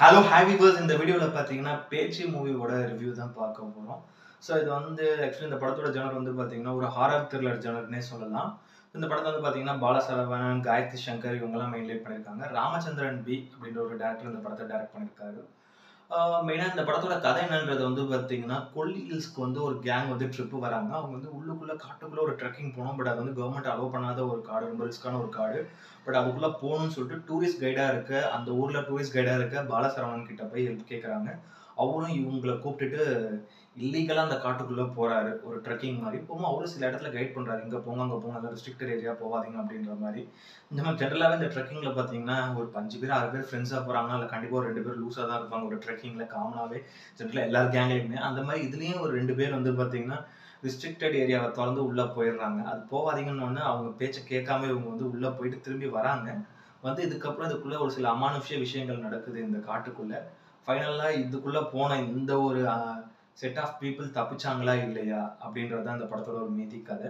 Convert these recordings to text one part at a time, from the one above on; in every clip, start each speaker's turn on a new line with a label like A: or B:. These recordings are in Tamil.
A: ஹலோ ஹாப்பி பர்ஸ் இந்த வீடியோவில் பார்த்தீங்கன்னா பேச்சு மூவியோட ரிவ்யூ தான் பார்க்க போகிறோம். ஸோ இது வந்து ஆக்சுவலி இந்த படத்தோட ஜனர் வந்து பார்த்தீங்கன்னா ஒரு ஹாரர் த்ரில்லர் ஜனர்னே சொல்லலாம். இந்த படத்தை வந்து பார்த்தீங்கன்னா பாலசரவணன், காயத்ரி சங்கர் இவங்கெல்லாம் மெயின்லைட் பண்ணியிருக்காங்க. ராமச்சந்திரன் பி அப்படின்ற ஒரு டேரக்டர் இந்த படத்தை டைரக்ட் பண்ணியிருக்காரு. மெயினாக இந்த படத்தோட கதை என்னன்றது வந்து பார்த்தீங்கன்னா கொல்லி ஹில்ஸ்க்கு வந்து ஒரு கேங் வந்து ட்ரிப்பு வராங்க. அவங்க வந்து உள்ளுக்குள்ளே காட்டுக்குள்ளே ஒரு ட்ரெக்கிங் போகணும். பட் அது வந்து கவர்மெண்ட் அலோவ் பண்ணாத ஒரு காடு, ரொம்ப ரிஸ்க்கான ஒரு காடு. பட் அதுக்குள்ளே போகணும்னு சொல்லிட்டு டூரிஸ்ட் கைடாக இருக்க அந்த ஊரில் டூரிஸ்ட் கைடாக இருக்க பாலசரவணன் கிட்ட போய் ஹெல்ப் கேட்குறாங்க. அவரும் இவங்களை கூப்பிட்டுட்டு இல்லீகலாக அந்த காட்டுக்குள்ளே போகிறாரு. ஒரு ட்ரெக்கிங் மாதிரி போகும்போது அவரும் சில இடத்துல கைட் பண்ணுறாரு. இங்கே போங்க அங்கே போங்க, நல்லா ரெஸ்ட்ரிக்டட் ஏரியா போகாதீங்க அப்படின்ற மாதிரி. இந்த மாதிரி ஜென்ரலாகவே இந்த ட்ரெக்கிங்கில் பார்த்தீங்கன்னா ஒரு 5 பேர் 6 பேர் ஃப்ரெண்ட்ஸாக போகிறாங்கன்னா அதில் கண்டிப்பாக ஒரு 2 பேர் லூஸாக தான் இருப்பாங்க. ஒரு ட்ரெக்கிங்கில் காமனாகவே ஜென்ரலாக எல்லார் கேங்லேயுமே அந்த மாதிரி இதுலேயும் ஒரு 2 பேர் வந்து பார்த்தீங்கன்னா ரிஸ்ட்ரிக்டட் ஏரியாவை திறந்து உள்ளே போயிடுறாங்க. அது போகாதீங்கன்னு அவங்க பேச்சை கேட்காம இவங்க வந்து உள்ளே போயிட்டு திரும்பி வராங்க. வந்து இதுக்கப்புறம் இதுக்குள்ளே ஒரு சில அமானுஷ்ய விஷயங்கள் நடக்குது இந்த காட்டுக்குள்ளே. ஃபைனலாக இதுக்குள்ளே போன இந்த ஒரு செட் ஆஃப் பீப்புள் தப்பிச்சாங்களா இல்லையா அப்படின்றது தான் இந்த படத்தோட ஒரு மீதி கதை.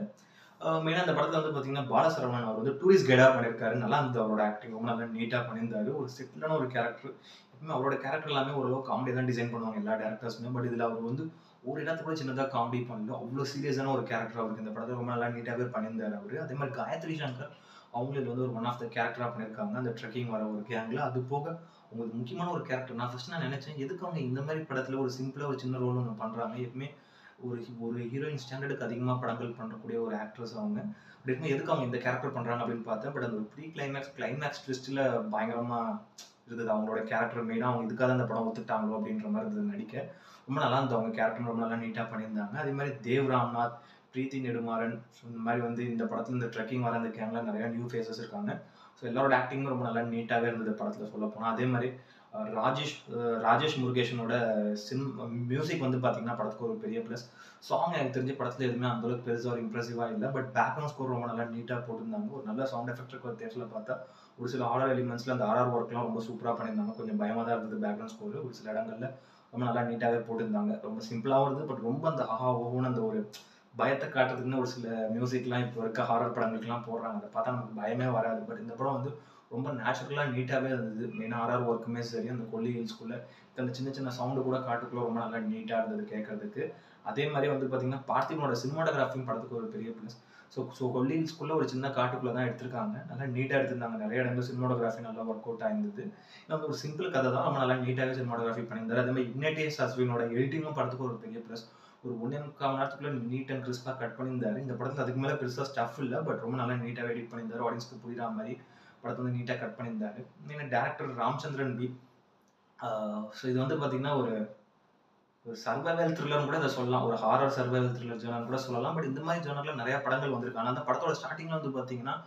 A: மெயினாக இந்த படத்தில் வந்து பார்த்தீங்கன்னா பாலசரவணன் அவர் வந்து டூரிஸ்ட் கைடாக பண்ணியிருக்காரு. நல்லா இருந்தது அவரோட ஆக்டிங், ரொம்ப நல்லா நீட்டாக பண்ணியிருந்தாரு. ஒரு செட்டிலான ஒரு கேரக்டர். எப்பவுமே அவரோட கேரக்டர் எல்லாமே ஓரளவு காமெடி தான் டிசைன் பண்ணுவாங்க எல்லா டேரக்டர்ஸுமே. பட் இதில் அவர் வந்து ஒரு இடத்துல கூட சின்னதாக காமெடி பண்ணல. அவ்வளோ சீரியஸான ஒரு கேரக்டர் அவருக்கு இந்த படத்தை ரொம்ப நல்லா நீட்டாகவே பண்ணியிருந்தார் அவர். அதே மாதிரி காயத்ரி சங்கர் அவங்களும் இது வந்து ஒரு ஒன் ஆஃப் த கேரக்டராக பண்ணியிருக்காங்க அந்த ட்ரெக்கிங் வர ஒரு கேங்கில். அது போக உங்களுக்கு முக்கியமான ஒரு கேரக்டர். நான் நினைச்சேன் எதுக்கு அவங்க இந்த மாதிரி படத்தில் ஒரு சிம்பிளாக ஒரு சின்ன ரோல் ஒன்று பண்ணுறாங்க. எப்பவுமே ஒரு ஒரு ஹீரோயின் ஸ்டாண்டர்டுக்கு அதிகமாக படங்கள் பண்ணக்கூடிய ஒரு ஆக்ட்ரஸ் அவங்க. அப்படி இருக்கும்போது எதுக்கு அவங்க இந்த கேரக்டர் பண்ணுறாங்க அப்படின்னு பார்த்தேன். பட் அந்த ஒரு ப்ரீ கிளைமேக்ஸ் ட்விஸ்ட்டில் பயங்கரமாக இருந்தது அவங்களோட கேரக்டர். மெயினாக அவங்க இதுக்காக அந்த படம் ஒத்துட்டாங்களோ அப்படின்ற மாதிரி இருந்தது நடிக்க. ரொம்ப நல்லா இருந்தது அவங்க கேரக்டர், ரொம்ப நல்லா நீட்டாக பண்ணியிருந்தாங்க. அதே மாதிரி தேவ் ராம்நாத், பிரீத்தி நெடுமாறன், ஸோ இந்த மாதிரி வந்து இந்த படத்தில் இந்த ட்ரெக்கிங் வர அந்த கேங்கில் நிறையா நியூ ஃபேஸஸ் இருக்காங்க. ஸோ எல்லாரோட ஆக்டிங்கும் ரொம்ப நல்லா நீட்டாகவே இருந்தது படத்தில் சொல்ல போனால். அதே மாதிரி ராஜேஷ் முருகேஷனோட மியூசிக் வந்து பார்த்தீங்கன்னா படத்துக்கு ஒரு பெரிய ப்ளஸ். சாங் எனக்கு தெரிஞ்ச படத்தில் எதுவுமே அந்தளவுக்கு பெருசாக ஒரு இம்ப்ரெசிவாக இல்லை. பட் பேக்ரவுண்ட் ஸ்கோர் ரொம்ப நல்லா நீட்டாக போட்டிருந்தாங்க. ஒரு நல்ல சவுண்ட் எஃபெக்ட் இருக்கிற தேட்டரில் பார்த்தா ஒரு சில ஹாரர் எலிமெண்ட்ஸில் அந்த ஆர்ஆர் ஒர்க்லாம் ரொம்ப சூப்பராக பண்ணியிருந்தாங்க. கொஞ்சம் பயமாக தான் இருந்தது பேக்ரவுண்ட் ஸ்கோர். ஒரு சில இடங்களில் ரொம்ப நல்லா நீட்டாகவே போட்டிருந்தாங்க. ரொம்ப சிம்பிளாகவும் இருந்தது. பட் ரொம்ப அந்த ஆஹா ஓஹோன்னு அந்த ஒரு பயத்தை காட்டுறதுக்குன்னு ஒரு சில மியூசிக்லாம் இப்போ இருக்க ஹாரர் படங்களுக்குலாம் போடுறாங்க. அதை பார்த்தா நமக்கு பயமே வராது. பட் இந்த படம் வந்து ரொம்ப நேச்சுரலாக நீட்டாகவே இருந்தது. மெயினாக ஆர்ஆர் ஒர்க்குமே சரி, அந்த கொல்லி ஹில்ஸ்குள்ளே அந்த சின்ன சின்ன சவுண்டு கூட காட்டுக்குள்ளே ரொம்ப நல்லா நீட்டாக இருந்தது கேட்கறதுக்கு. அதே மாதிரி வந்து பார்த்தீங்கன்னா பார்த்திபனோட சினிமாட்டோகிராஃபியும் படத்துக்கு ஒரு பெரிய ப்ளஸ். ஸோ கொல்லி ஹில்ஸ்குள்ளே ஒரு சின்ன காட்டுக்குள்ளே தான் எடுத்திருக்காங்க. நல்லா நீட்டாக எடுத்திருந்தாங்க. நிறைய இடங்கள் சினிமாட்டோகிராஃபி நல்லா ஒர்க் அவுட் ஆயிருந்தது. ஒரு சிம்பிள் கதை தான், ரொம்ப நல்லா நீட்டாகவே சினிமாட்டோகிராஃபி பண்ணியிருந்தாரு. அதே மாதிரி இக்னேட்டியஸ் அஸ்வினோட எடிட்டிங்கும் படத்துக்கு ஒரு பெரிய ப்ளஸ். ஒரு 1.25 மணி நேரத்துக்குள்ள நீட் அண்ட் கிறிஸ்பாக கட் பண்ணியிருந்தாரு. இந்த படத்தில் அதுக்கு மேலே பெருசாக ஸ்டஃப் இல்லை. பட் ரொம்ப நல்லா நீட்டாகவே எடிட் பண்ணியிருந்தாரு. ஆடியன்ஸ்க்கு புரியுற மாதிரி படத்தை வந்து நீட்டாக கட் பண்ணியிருந்தாரு. Director Ramachandran B. ஸோ இது வந்து பார்த்தீங்கன்னா ஒரு சர்வைவல் த்ரில்லர்னு கூட இதை சொல்லலாம். ஒரு ஹாரர் சர்வைவல் த்ரில்லர் ஜானர் கூட சொல்லலாம். பட் இந்த மாதிரி ஜானரில் நிறைய படங்கள் வந்திருக்கு. ஆனால் அந்த படத்தோட ஸ்டார்டிங்கில் வந்து பார்த்தீங்கன்னா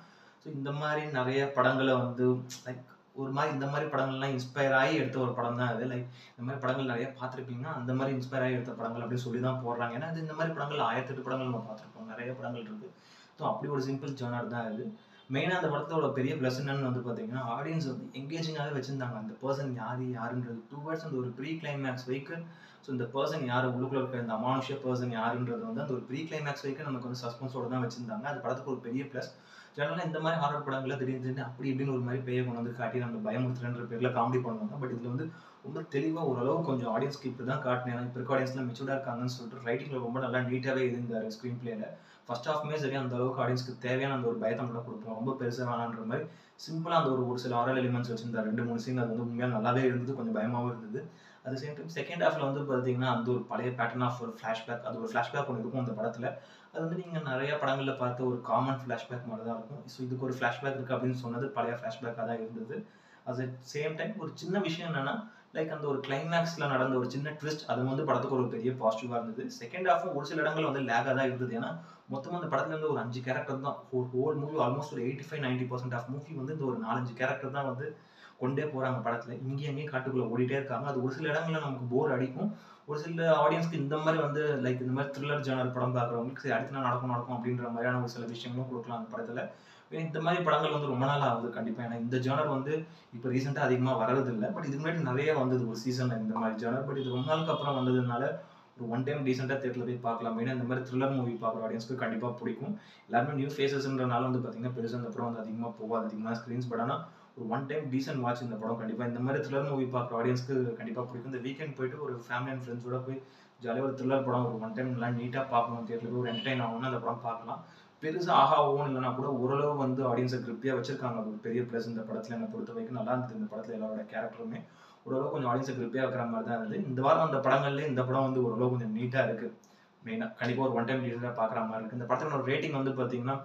A: ஸோ இந்த மாதிரி நிறைய படங்களை வந்து லைக் ஒரு மாதிரி இந்த மாதிரி படங்கள்லாம் இன்ஸ்பயர் ஆகி எடுத்த ஒரு படம் தான் அது. லைக் இந்த மாதிரி படங்கள் நிறைய பார்த்துருப்பீங்கன்னா அந்த மாதிரி இன்ஸ்பயர் ஆகி எடுத்த படங்கள் அப்படின்னு சொல்லி தான் போடுறாங்க. ஏன்னா இந்த மாதிரி படங்கள் 1008 படங்கள் நம்ம பார்த்துருப்போம். நிறைய படங்கள் இருக்குது. ஸோ அப்படி ஒரு சிம்பிள் ஜானர் தான் இது. மெயினாக அந்த படத்தோட பெரிய ப்ளஸ் என்னன்னு வந்து பார்த்தீங்கன்னா ஆடியன்ஸ் வந்து எங்கேஜிங்காகவே வச்சுருந்தாங்க. அந்த பர்சன் யாருன்றது டுவர்ட்ஸ் அந்த ஒரு ப்ரீ கிளைமேக்ஸ் வைக்கல். ஸோ இந்த பர்சன் யார், உள்ளுக்குள்ள இருக்க இந்த அமானுஷ்ய பர்சன் யாருன்றது வந்து அந்த ஒரு ப்ரீ கிளைமேக்ஸ் வரைக்கும் நமக்கு வந்து சஸ்பென்ஸோட தான் வச்சிருந்தாங்க. அது படத்துக்கு ஒரு பெரிய ப்ளஸ். ஜெனரலாக இந்த மாதிரி ஹாரர் படங்களில் திடீர்னு அப்படி இப்படின்னு ஒரு மாதிரி பேயை கொண்டு வந்து காட்டி நம்ம பயமுறுத்துறன்ற பேரில் காமெடி பண்ணுவாங்க. பட் இதில் வந்து ரொம்ப தெளிவாக ஓரளவு கொஞ்சம் ஆடியன்ஸ்க்கு இப்படி தான் காட்டினேன். இப்போ இருக்க ஆடியன்ஸ்லாம் மெச்சூர்டாக இருக்காங்கன்னு சொல்லிட்டு ரைட்டிங்கில் ரொம்ப நல்லா நீட்டாகவே இருந்தார் ஸ்க்ரீன் பிளேயில். ஃபர்ஸ்ட் ஹாஃப்மே சரி அந்த அளவுக்கு ஆடியன்ஸ்க்கு தேவையான அந்த ஒரு பயத்தை மட்டும் கொடுப்போம். ரொம்ப பெருசாக வேணான்ற மாதிரி சிம்பிளாக அந்த ஒரு சில ஹாரர் எலிமெண்ட்ஸ் வச்சிருந்தார். 2-3 சீன் அது வந்து உண்மையாக நல்லாவே இருந்தது. கொஞ்சம் பயமாகவும் இருந்தது. அட் சேம் டைம் செகண்ட் ஹாஃப்ல வந்து பார்த்தீங்கன்னா அந்த ஒரு பழைய பேட்டர்ன் ஆஃப் ஒரு ஃப்ளாஷ்பேக், அது ஒரு ஃப்ளாஷ்பேக் ஒன்று இருக்கும் அந்த படத்தில். அது வந்து நீங்கள் நிறைய படங்களில் பார்த்த ஒரு காமன் ஃப்ளாஷ்பேக் மாதிரி தான் இருக்கும். ஸோ இதுக்கு ஒரு ஃப்ளாஷ்பேக் இருக்குது அப்படின்னு சொன்னது பழைய ஃப்ளாஷ்பேக்காக தான் இருந்தது. அட் சேம் டைம் ஒரு சின்ன விஷயம் என்னன்னா லைக் அந்த ஒரு கிளைமேக்ஸில் நடந்த ஒரு சின்ன ட்விஸ்ட் அது வந்து படத்துக்கு ஒரு பெரிய பாசிட்டிவாக இருந்தது. செகண்ட் ஹாஃபும் ஒரு சில இடங்கள் வந்து லேகாக தான் இருந்தது. ஏன்னா மொத்தமாக அந்த படத்துல இருந்து ஒரு 5 கேரக்டர் தான் ஒரு ஹோல் மூவி ஆல்மோஸ்ட் ஒரு 85-90% ஆஃப் மூவி வந்து இந்த ஒரு 4-5 கேரக்டர் தான் வந்து கொண்டே போகிறாங்க படத்தில். இங்கேயும் காட்டுக்குள்ளே ஓடிட்டே இருக்காங்க. அது ஒரு சில இடங்களில் நமக்கு போர் அடிக்கும். ஒரு சில ஆடியன்ஸ்க்கு இந்த மாதிரி வந்து லைக் இந்த மாதிரி த்ரில்லர் ஜானர் படம் பார்க்குறவங்களுக்கு சரி அடுத்த நாள் நடக்கும் அப்படின்ற மாதிரியான ஒரு சில விஷயங்களும் கொடுக்கலாம் அந்த படத்தில். இந்த மாதிரி படங்கள் வந்து ரொம்ப நாள் ஆகுது கண்டிப்பாக. ஏன்னா இந்த ஜானர் வந்து இப்போ ரீசெண்டாக அதிகமாக வரதில்லை. பட் இதுக்கு முன்னாடி நிறைய வந்தது ஒரு சீசனில் இந்த மாதிரி ஜானர். பட் இது ரொம்ப நாளுக்கு அப்புறம் வந்ததுனால ஒரு ஒன் டைம் டீசெண்டாக தேட்டரில் போய் பார்க்கலாம். மெயினாக இந்த மாதிரி த்ரில்லர் மூவி பார்க்குற ஆடியன்ஸ்க்கு கண்டிப்பாக பிடிக்கும். எல்லாருமே நியூ ஃபேஸஸ்ன்றனால வந்து பார்த்தீங்கன்னா பெருசாக அந்த படம் வந்து அதிகமாக போகாது, அதிகமாக ஸ்க்ரீன்ஸ். பட் ஆனால் ஒரு ஒன் டைம் டீசென்ட் வாட்ச் இந்த படம். கண்டிப்பாக இந்த மாதிரி த்ரில்லர் மூவி பார்க்குற ஆடியன்ஸ்க்கு கண்டிப்பாக பிடிக்கும். இந்த வீக்கெண்ட் போயிட்டு ஒரு ஃபேமிலி அண்ட் ஃப்ரெண்ட்ஸோட போய் ஜாலியாக ஒரு த்ரில்லர் படம் ஒரு ஒன் டைம் நல்லா நீட்டாக பார்க்கணும், தியேட்டரில் போய் ஒரு என்டர்டைன் ஆகணும்னு அந்த படம் பார்க்கலாம். பெருசாக ஆஹா ஓன்னு இல்லைனா கூட ஓரளவு வந்து ஆடியன்ஸை கிரிப்பியாக வச்சிருக்காங்க. அது ஒரு பெரிய ப்ளஸ் இந்த படத்தில். என்னை பொறுத்த வரைக்கும் நல்லா இருந்தது. இந்த படத்தில் எல்லாரோட கேரக்டருமே ஓரளவு கொஞ்சம் ஆடியன்ஸை கிரிப்பியாக வைக்கிற மாதிரி தான் இருந்தது. இந்த வாரம் அந்த படங்கள்லேயே இந்த படம் வந்து ஓரளவு கொஞ்சம் நீட்டாக இருக்குது. மெயினாக கண்டிப்பாக ஒரு ஒன் டைம் டீசெண்டாக பார்க்குற மாதிரி இருக்குது. இந்த படத்தோட ரேட்டிங் வந்து பார்த்தீங்கன்னா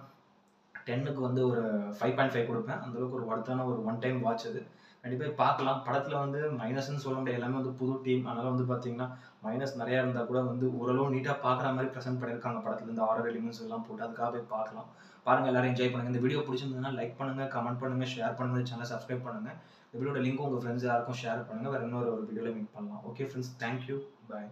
A: 10க்கு வந்து ஒரு 5.5 கொடுப்பேன். அந்தளவுக்கு ஒரு வர்த்தான ஒரு ஒன் டைம் வாட்ச் அது. கண்டிப்பாக பார்க்கலாம். படத்தில் வந்து மைனஸ்ன்னு சொல்ல முடியாது. எல்லாமே வந்து புது டீம். அதனால் வந்து பார்த்தீங்கன்னா மைனஸ் நிறையா இருந்தால் கூட வந்து ஓரளவு நீட்டாக பார்க்குற மாதிரி ப்ரெசென்ட் பண்ணியிருக்காங்க படத்தில். இந்த ஹாரர் எலிமெண்ட்ஸ் எல்லாம் போட்டு அதுக்காக போய் பார்க்கலாம். பாருங்கள், எல்லாரும் என்ஜாய் பண்ணுங்கள். இந்த வீடியோ பிடிச்சிருந்ததுன்னா லைக் பண்ணுங்கள், கமெண்ட் பண்ணுங்கள், ஷேர் பண்ணுங்கள், சேனலை சப்ஸ்கிரைப் பண்ணுங்கள். இந்த வீடியோட லிங்க் உங்கள் ஃப்ரெண்ட்ஸ் யாருக்கும் ஷேர் பண்ணுங்கள். வேறு இன்னொரு வீடியோவில் மீட் பண்ணலாம். ஓகே ஃப்ரெண்ட்ஸ், தேங்க்யூ, பாய்.